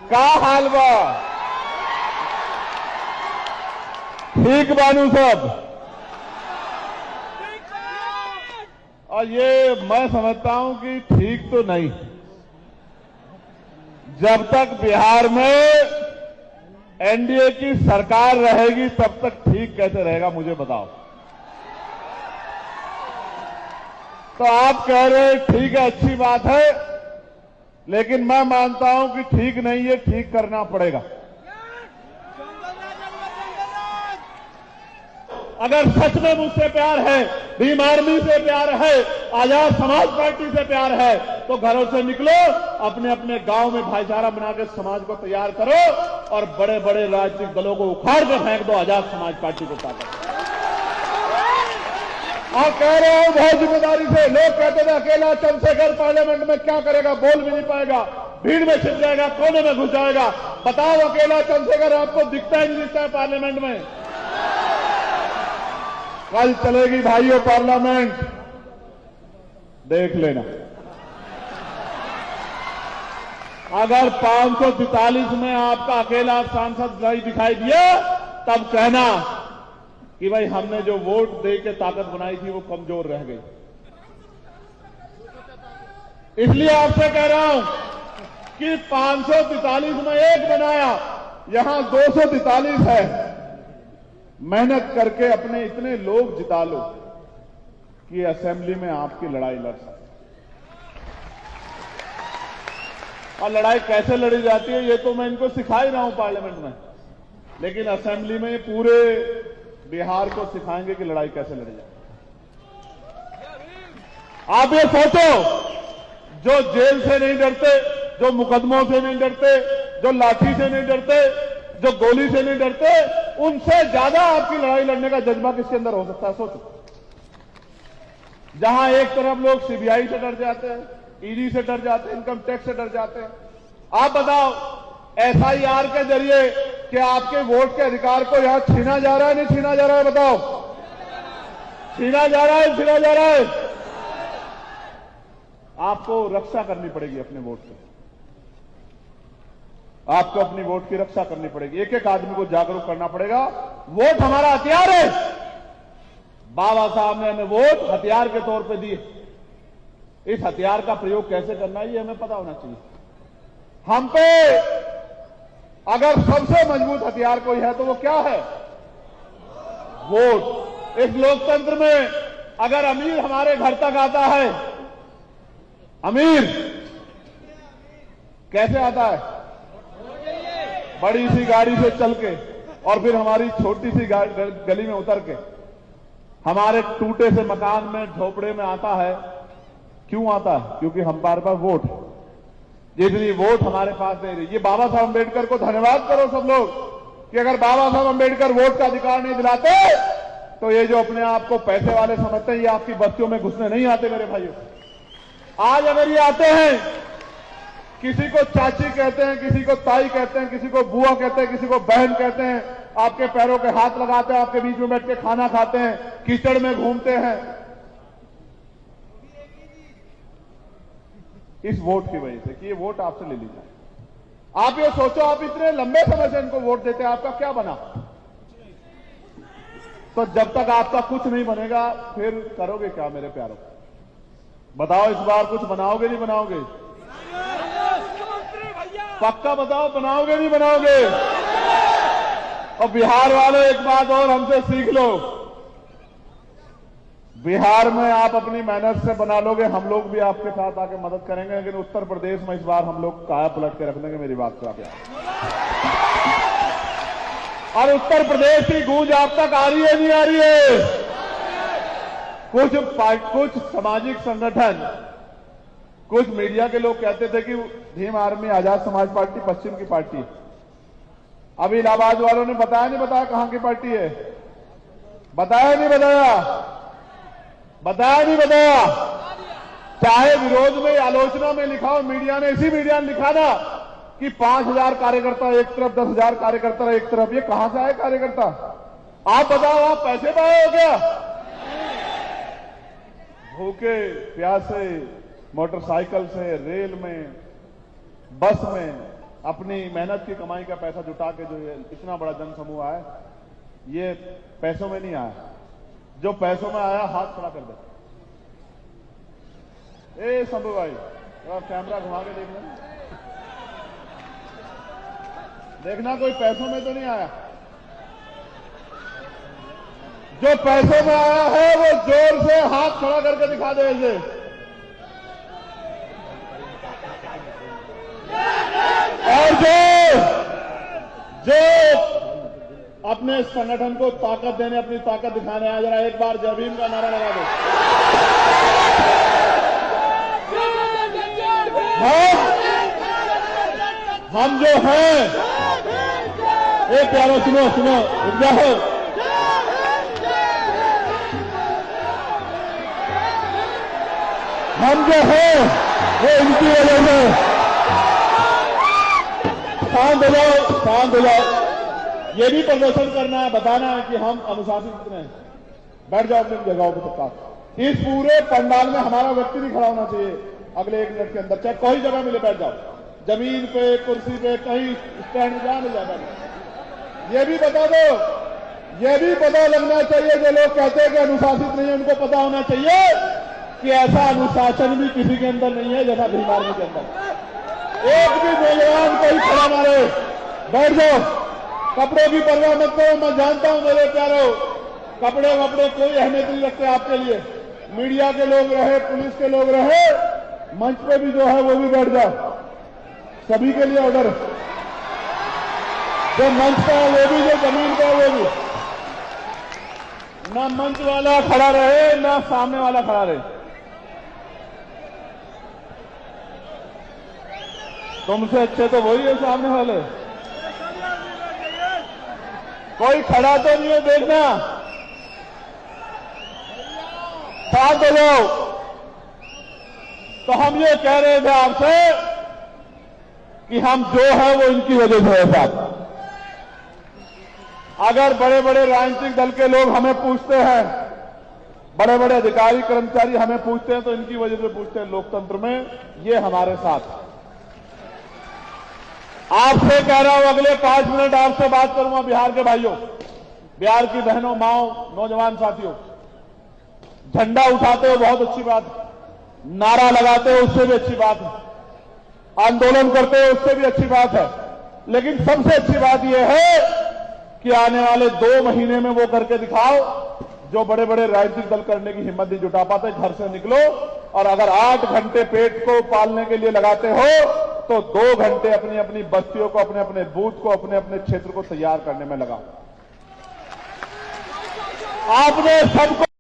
का हाल बा? ठीक बानू सब? और ये मैं समझता हूं कि ठीक तो नहीं। जब तक बिहार में एनडीए की सरकार रहेगी तब तक ठीक कैसे रहेगा मुझे बताओ। तो आप कह रहे हैं ठीक है, अच्छी बात है, लेकिन मैं मानता हूं कि ठीक नहीं है, ठीक करना पड़ेगा। अगर सच में मुझसे प्यार है, भीम आर्मी से प्यार है, आजाद समाज पार्टी से प्यार है, तो घरों से निकलो, अपने अपने गांव में भाईचारा बना के समाज को तैयार करो और बड़े बड़े राजनीतिक दलों को उखाड़ के फेंक दो, आजाद समाज पार्टी को ताकत। आप कह रहे हो बहुत जिम्मेदारी से। लोग कहते थे अकेला चंद्रशेखर पार्लियामेंट में क्या करेगा, बोल भी नहीं पाएगा, भीड़ में छिप जाएगा, कोने में घुस जाएगा। बताओ अकेला चंद्रशेखर आपको दिखता ही नहीं दिखता है पार्लियामेंट में? कल चलेगी भाइयों पार्लियामेंट, देख लेना। अगर 543 में आपका अकेला सांसद नहीं दिखाई दिया तब कहना कि भाई हमने जो वोट दे के ताकत बनाई थी वो कमजोर रह गई। इसलिए आपसे कह रहा हूं कि 543 में एक बनाया, यहां 243 है। मेहनत करके अपने इतने लोग जिता लो कि असेंबली में आपकी लड़ाई लड़ सके। और लड़ाई कैसे लड़ी जाती है ये तो मैं इनको सिखा ही रहा हूं पार्लियामेंट में, लेकिन असेंबली में पूरे बिहार को सिखाएंगे कि लड़ाई कैसे लड़ी जाती है। आप ये सोचो, जो जेल से नहीं डरते, जो मुकदमों से नहीं डरते, जो लाठी से नहीं डरते, जो गोली से नहीं डरते, उनसे ज्यादा आपकी लड़ाई लड़ने का जज्बा किसके अंदर हो सकता है? सोचो। जहां एक तरफ लोग सीबीआई से डर जाते हैं, ईडी से डर जाते हैं, इनकम टैक्स से डर जाते हैं, आप बताओ एफआईआर के जरिए क्या आपके वोट के अधिकार को यहां छीना जा रहा है, नहीं छीना जा रहा है? बताओ, छीना जा रहा है, छीना जा रहा है? आपको रक्षा करनी पड़ेगी अपने वोट की, आपको अपनी वोट की रक्षा करनी पड़ेगी। एक एक आदमी को जागरूक करना पड़ेगा। वोट हमारा हथियार है। बाबा साहब ने हमें वोट हथियार के तौर पे दिए। इस हथियार का प्रयोग कैसे करना है ये हमें पता होना चाहिए। हम पे अगर सबसे मजबूत हथियार कोई है तो वो क्या है? वोट। इस लोकतंत्र में अगर अमीर हमारे घर तक आता है, अमीर कैसे आता है? बड़ी सी गाड़ी से चल के, और फिर हमारी छोटी सी गली में उतर के, हमारे टूटे से मकान में, झोपड़े में आता है। क्यों आता है? क्योंकि हमारे पास वोट, जितनी वोट हमारे पास दे रही। ये बाबा साहब अम्बेडकर को धन्यवाद करो सब लोग कि अगर बाबा साहब अम्बेडकर वोट का अधिकार नहीं दिलाते तो ये जो अपने आप को पैसे वाले समझते हैं ये आपकी बस्तियों में घुसने नहीं आते मेरे भाइयों। आज अगर ये आते हैं, किसी को चाची कहते हैं, किसी को ताई कहते हैं, किसी को बुआ कहते हैं, किसी को बहन कहते हैं, आपके पैरों के हाथ लगाते हैं, आपके बीच में बैठ के खाना खाते हैं, कीचड़ में घूमते हैं, इस वोट की वजह से कि ये वोट आपसे ले ली जाए। आप ये सोचो, आप इतने लंबे समय से इनको वोट देते हैं, आपका क्या बना? तो जब तक आपका कुछ नहीं बनेगा फिर करोगे क्या मेरे प्यारों? बताओ इस बार कुछ बनाओगे नहीं बनाओगे? पक्का बताओ, बनाओगे नहीं बनाओगे? और बिहार वालों एक बात और हमसे सीख लो, बिहार में आप अपनी मेहनत से बना लोगे, हम लोग भी आपके साथ आके मदद करेंगे, लेकिन उत्तर प्रदेश में इस बार हम लोग काया पलट के रख देंगे। मेरी बात को आप याद, और उत्तर प्रदेश की गूंज आप तक आ रही है नहीं आ रही है? कुछ सामाजिक संगठन, कुछ मीडिया के लोग कहते थे कि भीम आर्मी आजाद समाज पार्टी पश्चिम की पार्टी है। अभी इलाहाबाद वालों ने बताया नहीं बताया कहां की पार्टी है? बताया नहीं बताया? बताया नहीं बताया? चाहे विरोध में, आलोचना में लिखा हो, मीडिया ने, इसी मीडिया ने लिखा ना कि 5000 कार्यकर्ता एक तरफ, 10,000 कार्यकर्ता एक तरफ। ये कहां से आए कार्यकर्ता? आप बताओ, आप पैसे पाए हो क्या? भूखे प्यासे मोटरसाइकिल से, रेल में, बस में अपनी मेहनत की कमाई का पैसा जुटा के जो ये इतना बड़ा जन समूह आया, ये पैसों में नहीं आया। जो पैसों में आया हाथ खड़ा कर दे। ए शंभू भाई, थोड़ा कैमरा घुमा के देखना कोई पैसों में तो नहीं आया। जो पैसों में आया है वो जोर से हाथ खड़ा करके दिखा दे इसे। और जो अपने संगठन को ताकत देने, अपनी ताकत दिखाने आया, जरा एक बार जय भीम का नारा लगा दो। हम जो हैं, एक प्यारो सुनो सुनो रुक जाओ। हम जो हैं वो इनकी वजह से। शांत हो जाओ, शांत हो जाओ। ये भी प्रदर्शन करना है, बताना है कि हम अनुशासित कितने हैं। बैठ जाओ अपनी जगहों पर सबका। इस पूरे पंडाल में हमारा व्यक्ति नहीं खड़ा होना चाहिए अगले 1 मिनट के अंदर, चाहे कोई जगह मिले बैठ जाओ, जमीन पे, कुर्सी पे, कहीं स्टैंड में जहां मिल जाए। ये भी बता दो, ये भी पता लगना चाहिए, जो लोग कहते हैं कि अनुशासित नहीं है, उनको पता होना चाहिए कि ऐसा अनुशासन भी किसी के अंदर नहीं है जैसा भीम आर्मी के अंदर। एक भी नौजवान कोई खड़ा ना रहे, बैठ जाओ। कपड़ों की परवाह मत करो, मैं जानता हूं मेरे प्यारो, कपड़े वपड़े कोई अहमियत नहीं रखते आपके लिए। मीडिया के लोग रहे, पुलिस के लोग रहे, मंच पे भी जो है वो भी बैठ जाओ। सभी के लिए ऑर्डर, जो मंच पे है वो भी, जो जमीन पे है वो भी। ना मंच वाला खड़ा रहे, ना सामने वाला खड़ा रहे। तुमसे अच्छे तो वही है सामने वाले। कोई खड़ा तो नहीं है, देखना। शांत हो जाओ। तो हम ये कह रहे थे आपसे कि हम जो है वो इनकी वजह से है साहब। अगर बड़े बड़े राजनीतिक दल के लोग हमें पूछते हैं, बड़े बड़े अधिकारी कर्मचारी हमें पूछते हैं, तो इनकी वजह से पूछते हैं। लोकतंत्र में ये हमारे साथ। आपसे कह रहा हूं, अगले 5 मिनट आपसे बात करूंगा बिहार के भाइयों, बिहार की बहनों, माओ, नौजवान साथियों। झंडा उठाते हो बहुत अच्छी बात, नारा लगाते हो उससे भी अच्छी बात है, आंदोलन करते हो उससे भी अच्छी बात है, लेकिन सबसे अच्छी बात यह है कि आने वाले 2 महीने में वो करके दिखाओ जो बड़े बड़े राजनीतिक दल करने की हिम्मत नहीं जुटा पाते। घर से निकलो और अगर 8 घंटे पेट को पालने के लिए लगाते हो तो 2 घंटे अपनी अपनी बस्तियों को, अपने अपने बूथ को, अपने अपने क्षेत्र को तैयार करने में लगाओ। आपने सबको